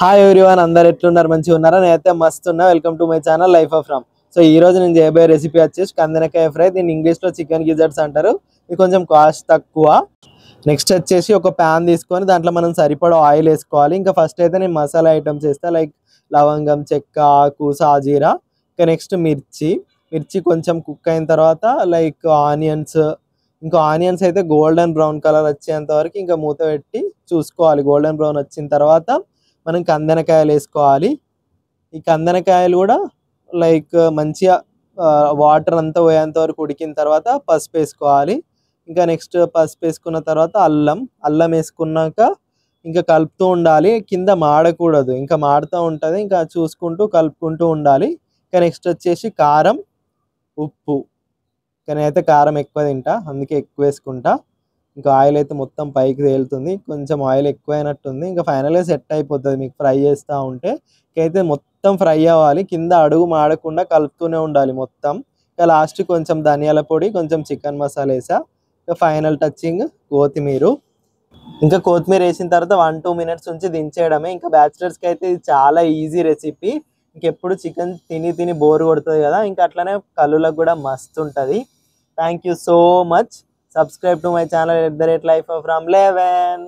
Hi everyone, అందరు ఎట్లున్నారు? మంచిగా ఉన్నారా? నేనైతే మస్తు ఉన్నా. Welcome to my channel life of Ram. So ఈ రోజు నేను చేయబోయే రెసిపీ వచ్చేసి కందనకాయ ఫ్రై. దీన్ని ఇంగ్లీష్లో చికెన్ గిజర్ట్స్ అంటారు. ఇది కొంచెం కాస్ట్ తక్కువ. నెక్స్ట్ వచ్చేసి ఒక ప్యాన్ తీసుకొని దాంట్లో మనం సరిపడా ఆయిల్ వేసుకోవాలి. ఇంకా ఫస్ట్ అయితే నేను మసాలా ఐటమ్స్ వేస్తాను, లైక్ లవంగం, చెక్క, ఆకు, సాజీరా. ఇంకా నెక్స్ట్ మిర్చి కొంచెం కుక్ అయిన తర్వాత లైక్ ఆనియన్స్. ఇంకా ఆనియన్స్ అయితే గోల్డెన్ బ్రౌన్ కలర్ వచ్చేంత వరకు ఇంకా మూత పెట్టి చూసుకోవాలి. గోల్డెన్ బ్రౌన్ వచ్చిన తర్వాత మనం కందనకాయలు వేసుకోవాలి. ఈ కందనకాయలు కూడా లైక్ మంచిగా వాటర్ అంతా పోయేంత వరకు ఉడికిన తర్వాత పసుపు వేసుకోవాలి. ఇంకా నెక్స్ట్ పసుపు వేసుకున్న తర్వాత అల్లం వేసుకున్నాక ఇంకా కలుపుతూ ఉండాలి. కింద మాడకూడదు, ఇంకా మాడుతూ ఉంటుంది. ఇంకా చూసుకుంటూ కలుపుకుంటూ ఉండాలి. ఇంకా నెక్స్ట్ వచ్చేసి కారం, ఉప్పు. కానీ అయితే కారం ఎక్కువ తింటా, అందుకే ఎక్కువ వేసుకుంటా. ఇంకా ఆయిల్ అయితే మొత్తం పైకి తేలుతుంది, కొంచెం ఆయిల్ ఎక్కువైనట్టుంది. ఇంకా ఫైనల్గా సెట్ అయిపోతుంది మీకు ఫ్రై చేస్తూ ఉంటే. ఇంకైతే మొత్తం ఫ్రై అవ్వాలి, కింద అడుగు మాడకుండా కలుపుతూనే ఉండాలి మొత్తం. ఇంకా లాస్ట్ కొంచెం ధనియాల పొడి, కొంచెం చికెన్ మసాలా వేసా. ఇంకా ఫైనల్ టచింగ్ కొత్తిమీర. ఇంకా కొత్తిమీర వేసిన తర్వాత 1-2 మినిట్స్ ఉంచి దించేయడమే. ఇంకా బ్యాచిలర్స్కి అయితే ఇది చాలా ఈజీ రెసిపీ. ఇంకెప్పుడు చికెన్ తిని తిని బోర్ కొడుతుంది కదా, ఇంకా అట్లనే కళ్ళులకు కూడా మస్తు ఉంటుంది. Thank you so much. Subscribe to my channel @lifeofram11.